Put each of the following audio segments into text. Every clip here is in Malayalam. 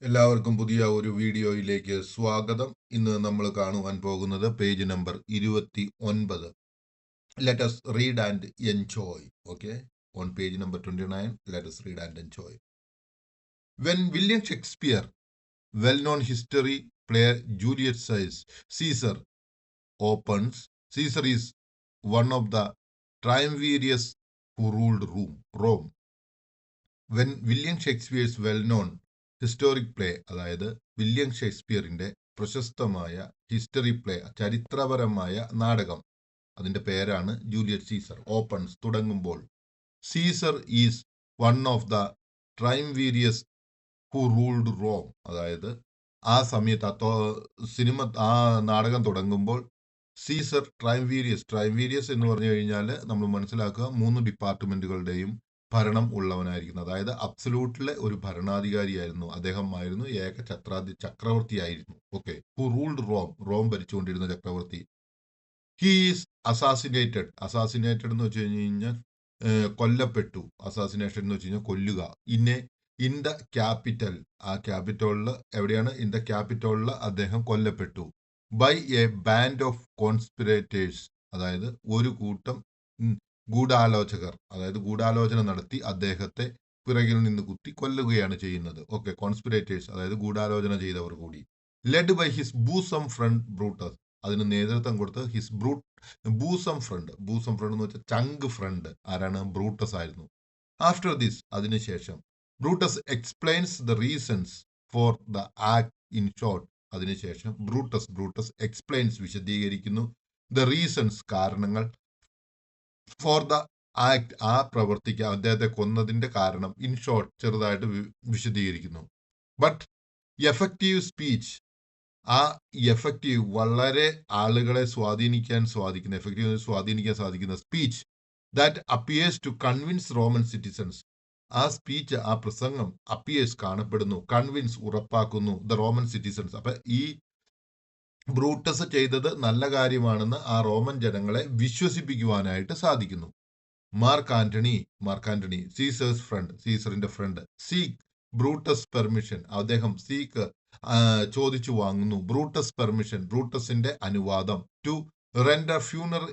എല്ലാവർക്കും പുതിയ ഒരു വീഡിയോയിലേക്ക് സ്വാഗതം. ഇന്ന് നമ്മൾ കാണുവാൻ പോകുന്നത് page number 29. Let us read and enjoy. Okay, on page number 29, let us read and enjoy. When William Shakespeare, well-known history player Julius Caesar opens, Caesar is one of the triumvirs who ruled Rome. When William Shakespeare's well-known historic play, അതായത് വില്യം ഷേക്സ്പിയറിന്റെ പ്രശസ്തമായ ഹിസ്റ്ററി പ്ലേ, ചരിത്രപരമായ നാടകം, അതിന്റെ പേരാണ് ജൂലിയസ് സീസർ. ഓപ്പൺസ്, തുടങ്ങുമ്പോൾ, Caesar is one of the triumvirs who ruled Rome. അതായത് ആ സമയത്ത് ആ നാടകം തുടങ്ങുമ്പോൾ സീസർ ട്രൈംവീരിയസ് എന്ന് പറഞ്ഞു കഴിഞ്ഞാൽ നമ്മൾ മനസ്സിലാക്കുക 3 ഡിപ്പാർട്ട്മെന്റുകളുടെയും ഭരണം ഉള്ളവനായിരിക്കുന്നു. അതായത് അബ്സലൂട്ടിലെ ഒരു ഭരണാധികാരിയായിരുന്നു അദ്ദേഹം. ആയിരുന്നു ഏക ചക്രവർത്തിയായിരുന്നു. ഓക്കെ, ഹു റൂൾഡ് റോം ഭരിച്ചുകൊണ്ടിരുന്ന ചക്രവർത്തി. ഹി ഈസ് അസാസിനേറ്റഡ് എന്ന് വെച്ച് കഴിഞ്ഞാൽ കൊല്ലപ്പെട്ടു. അസാസിനേഷൻ എന്ന് വെച്ച് കഴിഞ്ഞാൽ കൊല്ലുക. ഇൻ ദ ക്യാപിറ്റൽ, ആ ക്യാപിറ്റലിൽ എവിടെയാണ്? ഇൻ ദ ക്യാപിറ്റലിൽ അദ്ദേഹം കൊല്ലപ്പെട്ടു. ബൈ എ ബാൻഡ് ഓഫ് കോൺസ്പിറേറ്റേഴ്സ്, അതായത് ഒരു കൂട്ടം ഗൂഢാലോചകർ, അതായത് ഗൂഢാലോചന നടത്തി അദ്ദേഹത്തെ പിറകിൽ നിന്ന് കുത്തി കൊല്ലുകയാണ് ചെയ്യുന്നത്. ഓക്കെ, കോൺസ്പിറേറ്റേഴ്സ്, അതായത് ഗൂഢാലോചന ചെയ്തവർ കൂടി. Led by his bosom friend Brutus, അതിന് നേതൃത്വം കൊടുത്ത് ഹിസ് ബൂസം ഫ്രണ്ട് എന്ന് വെച്ചാൽ ചങ്ക് ഫ്രണ്ട് ആരാണ്? ബ്രൂട്ടസ് ആയിരുന്നു. ആഫ്റ്റർ ദിസ്, അതിനുശേഷം, Brutus explains the reasons for the act in short. അതിനുശേഷം ബ്രൂട്ടസ് എക്സ്പ്ലെയിൻസ്, വിശദീകരിക്കുന്നു, ദ റീസൺസ്, കാരണങ്ങൾ, ഫോർ ദ ആക്ട്, ആ പ്രവർത്തിക്ക് അദ്ദേഹത്തെ കൊന്നതിന്റെ കാരണം, ഇൻ ഷോർട്ട്, ചെറുതായിട്ട് വിശദീകരിക്കുന്നു. ബട്ട് എഫക്റ്റീവ് സ്പീച്ച്, ആ എഫക്റ്റീവ്, വളരെ ആളുകളെ സ്വാധീനിക്കാൻ സാധിക്കുന്ന speech, that appears to convince Roman citizens, ആ സ്പീച്ച്, ആ പ്രസംഗം, അപ്പിയേഴ്സ്, കാണപ്പെടുന്നു, കൺവിൻസ്, ഉറപ്പാക്കുന്നു, ദ റോമൻ സിറ്റിസൺസ്. അപ്പൊ ഈ ബ്രൂട്ടസ് ചെയ്തത് നല്ല കാര്യമാണെന്ന് ആ റോമൻ ജനങ്ങളെ വിശ്വസിപ്പിക്കുവാനായിട്ട് സാധിക്കുന്നു. മാർക്ക് ആന്റണി സീസറിന്റെ ഫ്രണ്ട്, സീക്ക് ബ്രൂട്ടസ് പെർമിഷൻ, അദ്ദേഹം ചോദിച്ചു വാങ്ങുന്നു, ബ്രൂട്ടസിന്റെ അനുവാദം, ടു റെൻഡർ ഫ്യൂണറൽ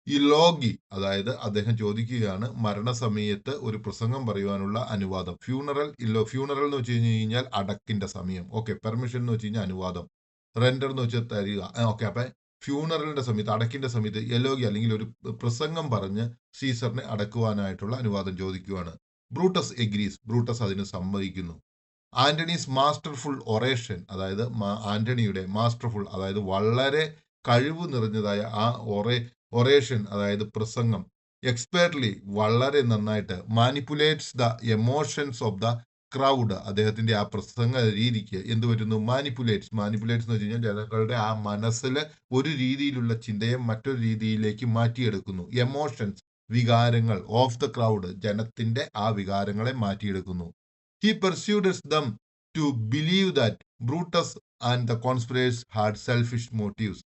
ഇലോഗി, അതായത് അദ്ദേഹം ചോദിക്കുകയാണ് മരണസമയത്ത് ഒരു പ്രസംഗം പറയുവാനുള്ള അനുവാദം. ഫ്യൂണറൽ എന്ന് വെച്ച് കഴിഞ്ഞാൽ അടക്കിന്റെ സമയം. ഓക്കെ, പെർമിഷൻ എന്ന് വെച്ച് കഴിഞ്ഞാൽ അനുവാദം, റെൻഡർ എന്ന് വെച്ചാൽ തരിക. ഓക്കെ, അപ്പൊ ഫ്യൂണറലിന്റെ സമയത്ത്, അടക്കിന്റെ സമയത്ത് എലോഗി അല്ലെങ്കിൽ ഒരു പ്രസംഗം പറഞ്ഞ് സീസറിനെ അടക്കുവാനായിട്ടുള്ള അനുവാദം ചോദിക്കുകയാണ്. ബ്രൂട്ടസ് എഗ്രീസ്, ബ്രൂട്ടസ് അതിന് സമ്മതിക്കുന്നു. ആന്റണീസ് മാസ്റ്റർഫുൾ ഒറേഷൻ, അതായത് ആന്റണിയുടെ മാസ്റ്റർഫുൾ, അതായത് വളരെ കഴിവ് നിറഞ്ഞതായ ആ ഒറേഷൻ, അതായത് പ്രസംഗം, എക്സ്പെർട്ട്ലി, വളരെ നന്നായിട്ട്, manipulates the emotions of the crowd, അദ്ദേഹത്തിന്റെ ആ പ്രസംഗ രീതിക്ക് എന്ത് പറ്റുന്നു? മാനിപ്പുലേറ്റ്സ് എന്ന് വെച്ച് കഴിഞ്ഞാൽ ജനങ്ങളുടെ ആ മനസ്സിൽ ഒരു രീതിയിലുള്ള ചിന്തയെ മറ്റൊരു രീതിയിലേക്ക് മാറ്റിയെടുക്കുന്നു. എമോഷൻസ്, വികാരങ്ങൾ, ഓഫ് ദ ക്രൗഡ്, ജനത്തിന്റെ ആ വികാരങ്ങളെ മാറ്റിയെടുക്കുന്നു. He persuades them to believe that Brutus and the conspirers had selfish motives.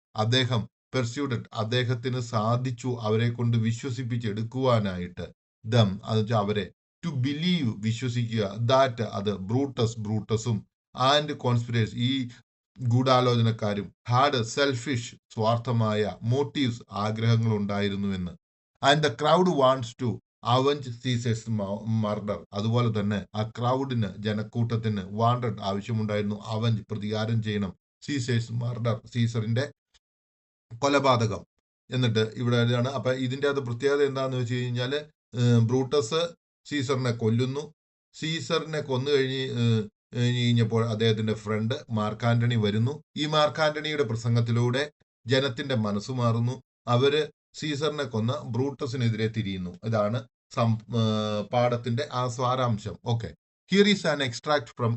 അദ്ദേഹത്തിന് സാധിച്ചു അവരെ കൊണ്ട് വിശ്വസിപ്പിച്ചെടുക്കുവാനായിട്ട്, ദം അത് വെച്ചാൽ അവരെ, ടു ബിലീവ്, വിശ്വസിക്കുക, ദാറ്റ്, അത്, ബ്രൂട്ടസും ആൻഡ് കോൺസ്പിറേഴ്സ്, ഈ ഗൂഢാലോചനക്കാരും, ഹാഡ് സെൽഫിഷ്, സ്വാർത്ഥമായ, മോട്ടീവ്സ്, ആഗ്രഹങ്ങൾ ഉണ്ടായിരുന്നുവെന്ന്. And the crowd wants to avenge Caesar's murder, അതുപോലെ തന്നെ ആ ക്രൗഡിന്, ജനക്കൂട്ടത്തിന്, വാണ്ടഡ്, ആവശ്യമുണ്ടായിരുന്നു, അവഞ്ച്, പ്രതികാരം ചെയ്യണം, സീസേഴ്സ് മർഡർ, സീസറിന്റെ കൊലപാതകം. എന്നിട്ട് ഇവിടെ ആണ്. അപ്പൊ ഇതിന്റെ അത് പ്രത്യേകത എന്താന്ന് വെച്ച് കഴിഞ്ഞാല്, ബ്രൂട്ടസ് സീസറിനെ കൊല്ലുന്നു. സീസറിനെ കൊന്നു കഴിഞ്ഞപ്പോൾ അദ്ദേഹത്തിന്റെ ഫ്രണ്ട് മാർക്ക് ആന്റണി വരുന്നു. ഈ മാർക്ക് ആന്റണിയുടെ പ്രസംഗത്തിലൂടെ ജനത്തിന്റെ മനസ്സ് മാറുന്നു. അവര് സീസറിനെ കൊന്ന ബ്രൂട്ടസിനെതിരെ തിരിയുന്നു. ഇതാണ് പാഠത്തിന്റെ ആ സാരാംശം. Okay, here is an extract from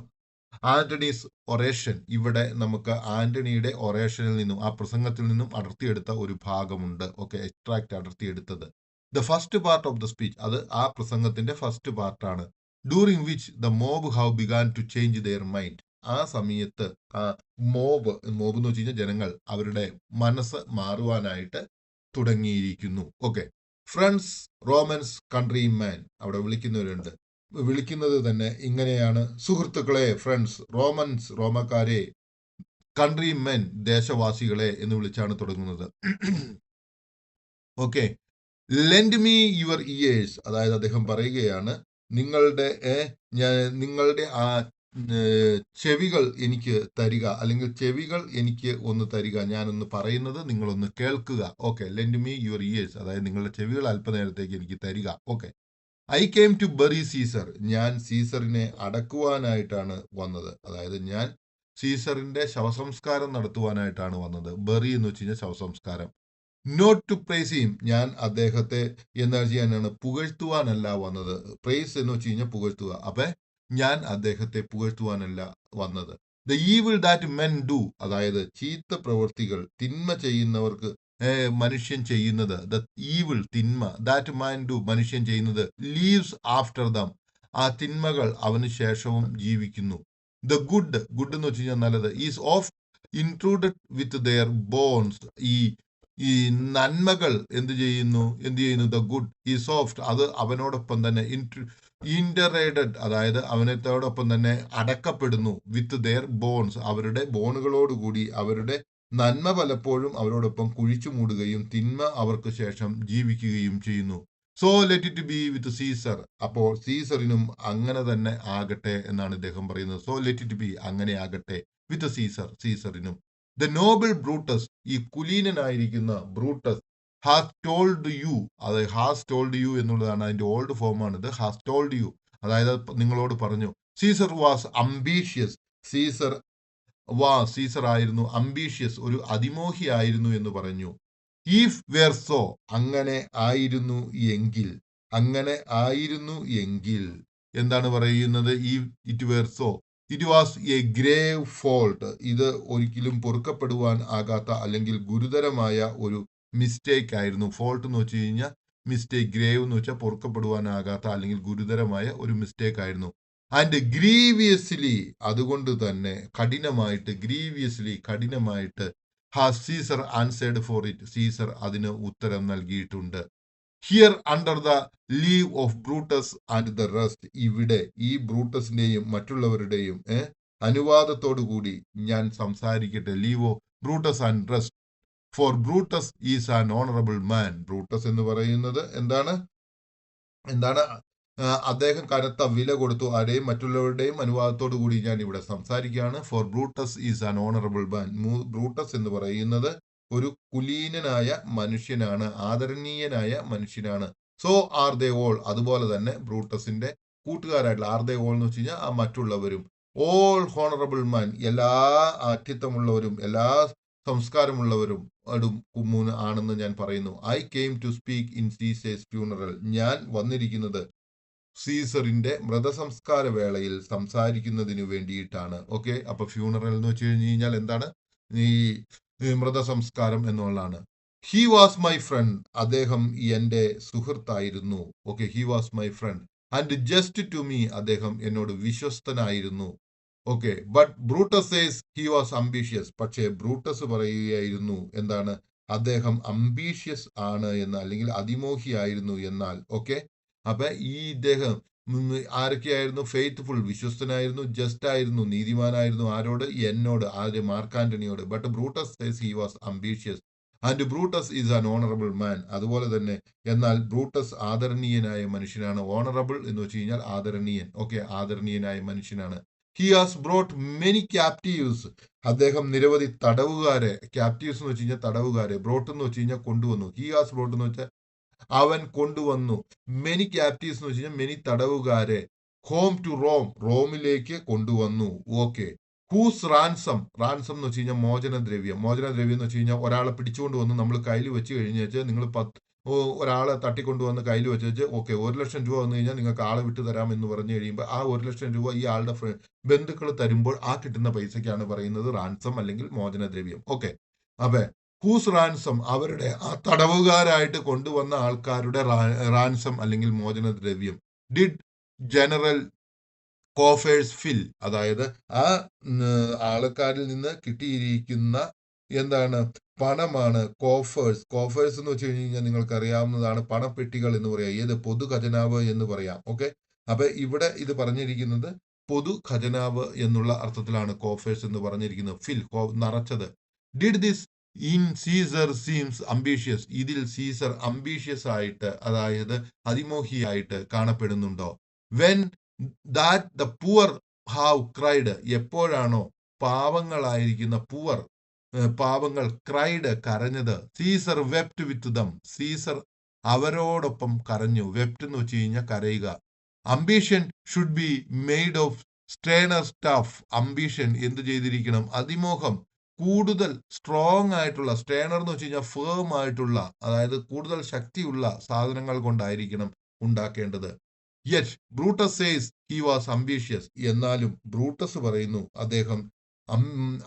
Antony's oration. ഇവിടെ നമുക്ക് ആന്റണിയുടെ ഒറേഷനിൽ നിന്നും, ആ പ്രസംഗത്തിൽ നിന്നും അടർത്തിയെടുത്ത ഒരു ഭാഗമുണ്ട്. ഓക്കെ, എക്സ്ട്രാക്ട് അടർത്തിയെടുത്തത്. The first part of the speech, അത് ആ പ്രസംഗത്തിന്റെ ഫസ്റ്റ് പാർട്ടാണ്. During which the mob have began to change their mind. ആ സമയത്ത് മോബ് എന്ന് വെച്ച് കഴിഞ്ഞാൽ ജനങ്ങൾ, അവരുടെ മനസ്സ് മാറുവാനായിട്ട് തുടങ്ങിയിരിക്കുന്നു. ഓക്കെ, ഫ്രണ്ട്സ്, റോമൻസ്, കൺട്രി മാൻ, അവിടെ വിളിക്കുന്നവരുണ്ട്. വിളിക്കുന്നത് തന്നെ ഇങ്ങനെയാണ്. സുഹൃത്തുക്കളെ, ഫ്രണ്ട്സ്, റോമക്കാരെ, കൺട്രി മെൻ, ദേശവാസികളെ എന്ന് വിളിച്ചാണ് തുടങ്ങുന്നത്. Okay, lend me your ears, അതായത് അദ്ദേഹം പറയുകയാണ് നിങ്ങളുടെ നിങ്ങളുടെ ആ ചെവികൾ എനിക്ക് തരിക, അല്ലെങ്കിൽ ചെവികൾ എനിക്ക് ഒന്ന് തരിക, ഞാനൊന്ന് പറയുന്നത് നിങ്ങളൊന്ന് കേൾക്കുക. Okay, lend me your ears, അതായത് നിങ്ങളുടെ ചെവികൾ അല്പനേരത്തേക്ക് എനിക്ക് തരിക. Okay, I came to bury Caesar, ഞാൻ സീസറിനെ അടക്കുവാനായിട്ടാണ് വന്നത്, അതായത് ഞാൻ സീസറിന്റെ ശവസംസ്കാരം നടത്തുവാനായിട്ടാണ് വന്നത്. ബറി എന്ന് വെച്ച് കഴിഞ്ഞാൽ ശവസംസ്കാരം. നോട്ട് ടു പ്രൈസ് ഹിം, ഞാൻ അദ്ദേഹത്തെ എന്താ ചെയ്യാനാണ്, പുകഴ്ത്തുവാനല്ല വന്നത്. പ്രൈസ് എന്ന് വെച്ച് കഴിഞ്ഞാൽ പുകഴ്ത്തുക. അപ്പൊ ഞാൻ അദ്ദേഹത്തെ പുകഴ്ത്തുവാനല്ല വന്നത്. The evil that men do, അതായത് ചീത്ത പ്രവൃത്തികൾ, തിന്മ ചെയ്യുന്നവർക്ക് മനുഷ്യൻ ചെയ്യുന്നത്, ദ ഈവിൾ തിന്മ, ദാറ്റ് മാൻ ഡു മനുഷ്യൻ ചെയ്യുന്നത്, ലീവ്സ് ആഫ്റ്റർ ദം, ആ തിന്മകൾ അവന് ശേഷവും ജീവിക്കുന്നു. ദ ഗുഡ് എന്ന് വെച്ച് കഴിഞ്ഞാൽ നല്ലത്, is of intruded with their bones, ഈ നന്മകൾ എന്ത് ചെയ്യുന്നു, ദ ഗുഡ് ഈ സോഫ്റ്റ്, അത് അവനോടൊപ്പം തന്നെ ഇന്ററേറ്റഡ്, അതായത് അവനത്തോടൊപ്പം തന്നെ അടക്കപ്പെടുന്നു, വിത്ത് ദെയർ ബോൺസ്, അവരുടെ ബോണുകളോടുകൂടി അവരുടെ നന്മ പലപ്പോഴും അവരോടൊപ്പം കുഴിച്ചു മൂടുകയും തിന്മ അവർക്ക് ശേഷം ജീവിക്കുകയും ചെയ്യുന്നു. So let it be with Caesar, അപ്പോൾ സീസറിനും അങ്ങനെ തന്നെ ആകട്ടെ എന്നാണ് ഇദ്ദേഹം പറയുന്നത്. സോ ലെറ്റ് ഇറ്റ് ബി, അങ്ങനെ ആകട്ടെ, വിത്ത് സീസറിനും. ദ നോബിൾ ബ്രൂട്ടസ്, ഈ കുലീനനായിരിക്കുന്ന ബ്രൂട്ടസ്, ഹാസ് ടോൾഡ് യു, അതായത് ഹാസ് ടോൾഡ് യു എന്നുള്ളതാണ് അതിന്റെ ഓൾഡ് ഫോമാണ് ഇത്. ഹാസ് ടോൾഡ് യു, അതായത് നിങ്ങളോട് പറഞ്ഞു. സീസർ വാസ് അംബീഷ്യസ്, സീസർ ആയിരുന്നു അംബീഷ്യസ്, ഒരു അതിമോഹിയായിരുന്നു എന്ന് പറഞ്ഞു. ഇഫ് വേർ സോ, അങ്ങനെ ആയിരുന്നു എങ്കിൽ എന്താണ് പറയുന്നത്? It were so, it was a grave fault, ഇത് ഒരിക്കലും പൊറുക്കപ്പെടുവാൻ ആകാത്ത അല്ലെങ്കിൽ ഗുരുതരമായ ഒരു മിസ്റ്റേക്ക് ആയിരുന്നു. ഫോൾട്ട് എന്ന് വെച്ച് കഴിഞ്ഞാൽ മിസ്റ്റേക്ക്, ഗ്രേവ് എന്ന് വെച്ചാൽ പൊറുക്കപ്പെടുവാനാകാത്ത അല്ലെങ്കിൽ ഗുരുതരമായ ഒരു മിസ്റ്റേക്ക് ആയിരുന്നു. ആൻഡ് ഗ്രീവിയസ്ലി, അതുകൊണ്ട് തന്നെ കഠിനമായിട്ട് has Caesar answered for it, സീസർ അതിന് ഉത്തരം നൽകിയിട്ടുണ്ട്. Here under the leave of Brutus and the rest, ഇവിടെ ഈ ബ്രൂട്ടസിന്റെയും മറ്റുള്ളവരുടെയും അനുവാദത്തോടു കൂടി ഞാൻ സംസാരിക്കട്ടെ. Leave of Brutus and rest, for Brutus is an honourable man. Brutus എന്ന് പറയുന്നത് എന്താണ്? അദ്ദേഹം കനത്ത വില കൊടുത്തു, ആരുടെയും മറ്റുള്ളവരുടെയും അനുവാദത്തോടു കൂടി ഞാൻ ഇവിടെ സംസാരിക്കുകയാണ്. For Brutus is an honourable man, Brutus എന്ന് പറയുന്നത് ഒരു കുലീനനായ മനുഷ്യനാണ്, ആദരണീയനായ മനുഷ്യനാണ്. സോ ആർ ദേ ഓൾ, അതുപോലെ തന്നെ ബ്രൂട്ടസിന്റെ കൂട്ടുകാരായിട്ടുള്ള ആർ ദേ ഓൾ എന്ന് വെച്ച് കഴിഞ്ഞാൽ ആ മറ്റുള്ളവരും. ഓൾ ഹോണറബിൾ മാൻ, എല്ലാ ആഠ്യത്വമുള്ളവരും എല്ലാ സംസ്കാരമുള്ളവരും ആണെന്ന് ഞാൻ പറയുന്നു. I came to speak in Caesar's funeral, ഞാൻ വന്നിരിക്കുന്നത് സീസറിന്റെ മൃതസംസ്കാര വേളയിൽ സംസാരിക്കുന്നതിന് വേണ്ടിയിട്ടാണ്. ഓക്കെ, അപ്പൊ ഫ്യൂണറൽ എന്ന് വെച്ച് കഴിഞ്ഞാൽ എന്താണ്? ഈ മൃതസംസ്കാരം എന്നുള്ളതാണ്. ഹി വാസ് മൈ ഫ്രണ്ട്, അദ്ദേഹം എന്റെ സുഹൃത്തായിരുന്നു. Okay, he was my friend and just to me, അദ്ദേഹം എന്നോട് വിശ്വസ്തനായിരുന്നു. Okay, but Brutus says he was ambitious, പക്ഷേ ബ്രൂട്ടസ് പറയുകയായിരുന്നു എന്താണ്? അദ്ദേഹം അംബീഷ്യസ് ആണ് എന്ന്, അല്ലെങ്കിൽ അതിമോഹിയായിരുന്നു എന്നാൽ. ഓക്കെ, അപ്പൊ ഈ ഇദ്ദേഹം ആരൊക്കെയായിരുന്നു? ഫെയ്ത്ത്ഫുൾ, വിശ്വസ്തനായിരുന്നു. ജസ്റ്റ് ആയിരുന്നു, നീതിമാനായിരുന്നു. ആരോട്? എന്നോട്, മാർക്ക് ആന്റണിയോട്. But Brutus says he was ambitious and Brutus is an honourable man, അതുപോലെ തന്നെ എന്നാൽ ബ്രൂട്ടസ് ആദരണീയനായ മനുഷ്യനാണ്. ഓണറബിൾ എന്ന് വെച്ച് കഴിഞ്ഞാൽ ആദരണീയൻ. ഓക്കെ, ആദരണീയനായ മനുഷ്യനാണ്. He has brought many captives, അദ്ദേഹം നിരവധി തടവുകാരെ, ക്യാപ്റ്റീവ്സ് എന്ന് വെച്ച് കഴിഞ്ഞാൽ തടവുകാരെ, ബ്രോട്ട് എന്ന് വെച്ച് കഴിഞ്ഞാൽ കൊണ്ടുവന്നു. ഹി ഹാസ് ബ്രോട്ട് എന്ന് വെച്ചാൽ അവൻ കൊണ്ടുവന്നു. മെനി ക്യാപ്റ്റീവ്സ് എന്ന് വെച്ച് കഴിഞ്ഞാൽ മെനി തടവുകാരെ. ഹോം ടു റോമിലേക്ക് കൊണ്ടുവന്നു. ഓക്കെ, ഹൂസ് റാൻസം എന്ന് വെച്ച് കഴിഞ്ഞാൽ മോചനദ്രവ്യം എന്ന് വെച്ച് കഴിഞ്ഞാൽ ഒരാളെ പിടിച്ചുകൊണ്ട് വന്ന് നമ്മൾ കയ്യിൽ വെച്ച് കഴിഞ്ഞ് വെച്ചാൽ നിങ്ങൾ ഒരാളെ തട്ടിക്കൊണ്ടുവന്ന് കയ്യിൽ വെച്ച് ഓക്കെ 1,00,000 രൂപ വന്നു കഴിഞ്ഞാൽ നിങ്ങൾക്ക് ആളെ വിട്ടു തരാം എന്ന് പറഞ്ഞു കഴിയുമ്പോൾ ആ 1,00,000 രൂപ ഈ ആളുടെ ബന്ധുക്കൾ തരുമ്പോൾ ആ കിട്ടുന്ന പൈസക്കാണ് പറയുന്നത് റാൻസം അല്ലെങ്കിൽ മോചനദ്രവ്യം. ഓക്കെ, അപ്പൊ ഹൂസ് റാൻസം, അവരുടെ ആ തടവുകാരായിട്ട് കൊണ്ടുവന്ന ആൾക്കാരുടെ റാൻസം അല്ലെങ്കിൽ മോചനദ്രവ്യം. ഡിഡ് ജനറൽ കോഫേഴ്സ് ഫിൽ, അതായത് ആ ആൾക്കാരിൽ നിന്ന് കിട്ടിയിരിക്കുന്ന എന്താണ്? പണമാണ് കോഫേഴ്സ് എന്ന് വെച്ച് കഴിഞ്ഞാൽ നിങ്ങൾക്ക് അറിയാവുന്നതാണ്, പണപ്പെട്ടികൾ എന്ന് പറയാം. ഏത്? പൊതു ഖജനാവ് എന്ന് പറയാം. ഓക്കെ, അപ്പൊ ഇവിടെ ഇത് പറഞ്ഞിരിക്കുന്നത് പൊതു ഖജനാവ് എന്നുള്ള അർത്ഥത്തിലാണ് കോഫേഴ്സ് എന്ന് പറഞ്ഞിരിക്കുന്നത്. ഫിൽ നിറച്ചത്. Did this in Caesar seems ambitious, ഇതിൽ സീസർ അംബീഷ്യസ് ആയിട്ട്, അതായത് അതിമോഹിയായിട്ട് കാണപ്പെടുന്നുണ്ടോ? When that the poor have cried, എപ്പോഴാണോ പാവങ്ങളായിരിക്കുന്ന പാവങ്ങൾ ക്രൈഡ് കരഞ്ഞത്, Caesar wept with them, Caesar അവരോടൊപ്പം കരഞ്ഞു. വെപ്റ്റ് എന്ന് വെച്ച് കഴിഞ്ഞാൽ കരയുക. Ambition should be made of sterner stuff, ambition എന്ത് ചെയ്തിരിക്കണം? അതിമോഹം കൂടുതൽ സ്ട്രോങ് ആയിട്ടുള്ള, സ്ട്രേണർ എന്ന് വെച്ച് കഴിഞ്ഞാൽ ഫേം ആയിട്ടുള്ള, അതായത് കൂടുതൽ ശക്തിയുള്ള സാധനങ്ങൾ കൊണ്ടായിരിക്കണം ഉണ്ടാക്കേണ്ടത്. Yet Brutus says he was ambitious, എന്നാലും ബ്രൂട്ടസ് പറയുന്നു അദ്ദേഹം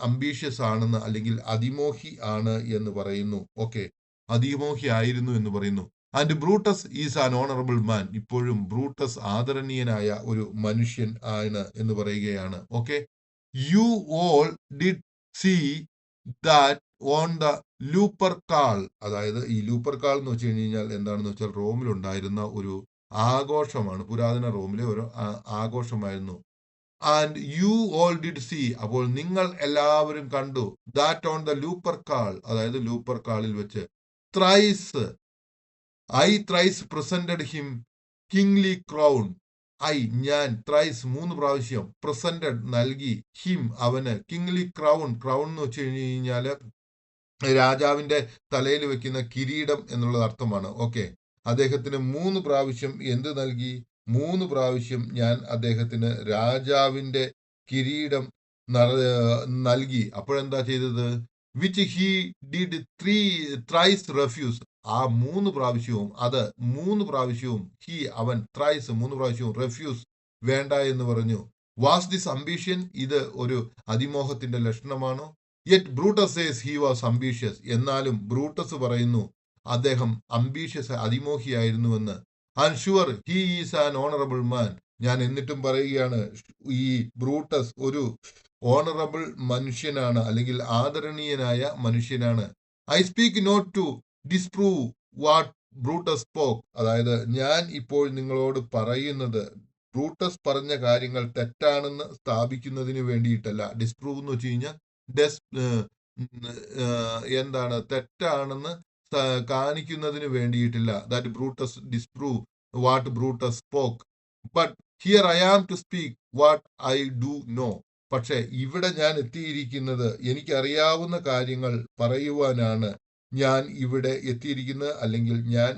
അംബീഷ്യസ് ആണെന്ന്, അല്ലെങ്കിൽ അതിമോഹി ആണ് എന്ന് പറയുന്നു. ഓക്കെ, അതിമോഹി ആയിരുന്നു എന്ന് പറയുന്നു. And Brutus is an honourable man, ഇപ്പോഴും ബ്രൂട്ടസ് ആദരണീയനായ ഒരു മനുഷ്യൻ ആണ് എന്ന് പറയുകയാണ്. Okay, you all did see that on the Lupercal, അതായത് ഈ ലൂപ്പർ കാൾ എന്ന് വെച്ച് കഴിഞ്ഞാൽ എന്താണെന്ന് വെച്ചാൽ റോമിൽ ഉണ്ടായിരുന്ന ഒരു ആഘോഷമാണ്, പുരാതന റോമിലെ ഒരു ആഘോഷമായിരുന്നു. And you all did see, അപ്പോൾ നിങ്ങൾ എല്ലാവരും കണ്ടു, that on the Lupercal, അതായത് ലൂപ്പർ കാളിൽ വെച്ച്, thrice I thrice presented him kingly crown, ഞാൻ ത്രൈസ് 3 പ്രാവശ്യം, പ്രസന്റഡ് നൽകി, ഹിം അവന്, കിങ്ലി ക്രൗൺ, ക്രൗൺ എന്ന് വെച്ച് കഴിഞ്ഞാല് രാജാവിന്റെ തലയിൽ വെക്കുന്ന കിരീടം എന്നുള്ള അർത്ഥമാണ്. ഓക്കെ, അദ്ദേഹത്തിന് 3 പ്രാവശ്യം എന്ത് നൽകി? 3 പ്രാവശ്യം ഞാൻ അദ്ദേഹത്തിന് രാജാവിന്റെ കിരീടം നൽകി. അപ്പോഴെന്താ ചെയ്തത്? Which he did thrice refuse, ആ 3 പ്രാവശ്യവും, അത് 3 പ്രാവശ്യവും അവൻ ത്രൈസ് 3 പ്രാവശ്യവും റെഫ്യൂസ് വേണ്ട എന്ന് പറഞ്ഞു. വാസ് ദിസ് അംബീഷ്യൻ, ഇത് ഒരു അതിമോഹത്തിന്റെ ലക്ഷണമാണോ? Yet Brutus says he was ambitious, എന്നാലും ബ്രൂട്ടസ് പറയുന്നു അദ്ദേഹം അംബീഷ്യസ്, അതിമോഹിയായിരുന്നുവെന്ന്. And sure he is an honourable man, ഞാൻ എന്നിട്ടും പറയുകയാണ് ഈ ബ്രൂട്ടസ് ഒരു ഓണറബിൾ മനുഷ്യനാണ്, അല്ലെങ്കിൽ ആദരണീയനായ മനുഷ്യനാണ്. I speak not to disprove what Brutus spoke, അതായത് ഞാൻ ഇപ്പോൾ നിങ്ങളോട് പറയുന്നത് ബ്രൂട്ടസ് പറഞ്ഞ കാര്യങ്ങൾ തെറ്റാണെന്ന് സ്ഥാപിക്കുന്നതിന് വേണ്ടിയിട്ടല്ല. ഡിസ്പ്രൂവ് എന്ന് വെച്ച് കഴിഞ്ഞാൽ എന്താണ്, തെറ്റാണെന്ന് കാണിക്കുന്നതിന് വേണ്ടിയിട്ടില്ല. That Brutus disprove what Brutus spoke, but here I am to speak what I do know, പക്ഷെ ഇവിടെ ഞാൻ എത്തിയിരിക്കുന്നത് എനിക്കറിയാവുന്ന കാര്യങ്ങൾ പറയുവാനാണ് ഞാൻ ഇവിടെ എത്തിയിരിക്കുന്നത്, അല്ലെങ്കിൽ ഞാൻ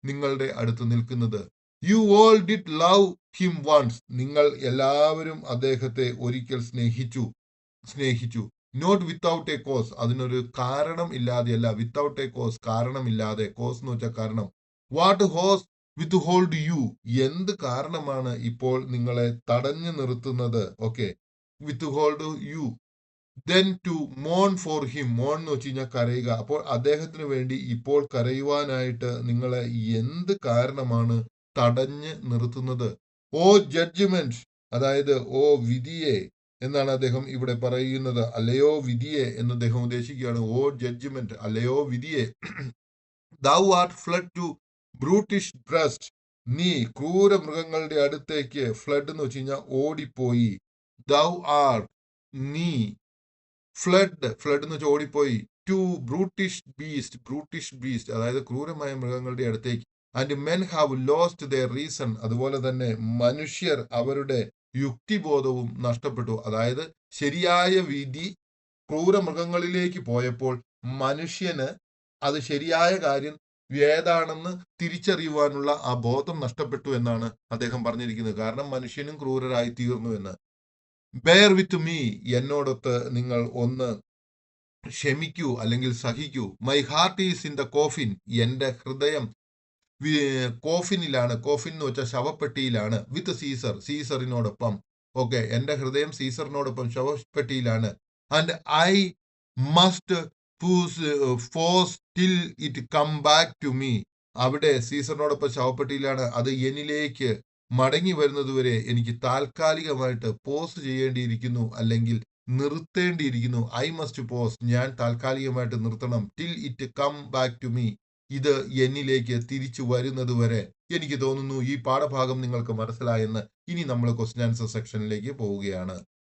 നിങ്ങളുടെ അടുത്ത് നിൽക്കുന്നത്. You all did love him once, നിങ്ങൾ എല്ലാവരും അദ്ദേഹത്തെ ഒരിക്കൽ സ്നേഹിച്ചു. നോട്ട് വിത്തൗട്ട് എ കോസ്, അതിനൊരു കാരണം ഇല്ലാതെയല്ല. വിത്തൗട്ട് എ കോസ്, കാരണമില്ലാതെ. കോസ് എന്ന് വെച്ചാൽ കാരണം. What cause withhold you, എന്ത് കാരണമാണ് ഇപ്പോൾ നിങ്ങളെ തടഞ്ഞു നിർത്തുന്നത്? Okay, withhold you. Then to മോൺ ഫോർ ഹിം, മോൺ എന്ന് വെച്ച് കഴിഞ്ഞാൽ കരയുക. അപ്പോൾ അദ്ദേഹത്തിന് വേണ്ടി ഇപ്പോൾ കരയുവാനായിട്ട് നിങ്ങളെ എന്ത് കാരണമാണ് തടഞ്ഞ് നിർത്തുന്നത്? ഓ ജഡ്ജ്മെന്റ്, അതായത് ഓ വിധിയെ എന്നാണ് അദ്ദേഹം ഇവിടെ പറയുന്നത്. അല്ലയോ വിധിയെ എന്ന് അദ്ദേഹം ഉദ്ദേശിക്കുകയാണ്. ഓ ജഡ്ജ്മെന്റ്, അല്ലയോ വിധിയെ. Thou art fled to brutish beasts, നീ ക്രൂര മൃഗങ്ങളുടെ അടുത്തേക്ക്, ഫ്ലഡ് എന്ന് വെച്ച് കഴിഞ്ഞാൽ ഓടിപ്പോയി. ദൗ ആർട്ട്, നീ, ഫ്ലഡ് എന്ന് വെച്ചാൽ ഓടിപ്പോയി. ടു ബ്രൂട്ടിഷ് ബീസ്റ്റ്, അതായത് ക്രൂരമായ മൃഗങ്ങളുടെ അടുത്തേക്ക്. And men have lost their reason, അതുപോലെ തന്നെ മനുഷ്യർ അവരുടെ യുക്തിബോധവും നഷ്ടപ്പെട്ടു. അതായത് ശരിയായ വിധി ക്രൂരമൃഗങ്ങളിലേക്ക് പോയപ്പോൾ മനുഷ്യന് അത് ശരിയായ കാര്യം ഏതാണെന്ന് തിരിച്ചറിയുവാനുള്ള ആ ബോധം നഷ്ടപ്പെട്ടു എന്നാണ് അദ്ദേഹം പറഞ്ഞിരിക്കുന്നത്. കാരണം മനുഷ്യനും ക്രൂരരായി തീർന്നു എന്ന്. ബെയർ വിത്ത് മീ, എന്നോടൊത്ത് നിങ്ങൾ ഒന്ന് ക്ഷമിക്കൂ, അല്ലെങ്കിൽ സഹിക്കൂ. My heart is in the coffin, എന്റെ ഹൃദയം കോഫിനിലാണ്. കോഫിൻ എന്ന് വെച്ചാൽ ശവപ്പെട്ടിയിലാണ്. വിത്ത് സീസറിനോടൊപ്പം. ഓക്കെ, എന്റെ ഹൃദയം സീസറിനോടൊപ്പം ശവപ്പെട്ടിയിലാണ്. And I must force till it come back to me, അവിടെ സീസറിനോടൊപ്പം ശവപ്പെട്ടിയിലാണ്. അത് എന്നിലേക്ക് മടങ്ങി വരുന്നതുവരെ എനിക്ക് താൽക്കാലികമായിട്ട് പോസ് ചെയ്യേണ്ടിയിരിക്കുന്നു, അല്ലെങ്കിൽ നിർത്തേണ്ടിയിരിക്കുന്നു. ഐ മസ്റ്റ് പോസ്, ഞാൻ താൽക്കാലികമായിട്ട് നിർത്തണം. Till it come back to me, ഇത് എന്നിലേക്ക് തിരിച്ചു വരുന്നത് വരെ. എനിക്ക് തോന്നുന്നു ഈ പാഠഭാഗം നിങ്ങൾക്ക് മനസ്സിലായെന്ന്. ഇനി നമ്മൾ ക്വസ്റ്റ്യൻ ആൻസർ സെക്ഷനിലേക്ക് പോവുകയാണ്.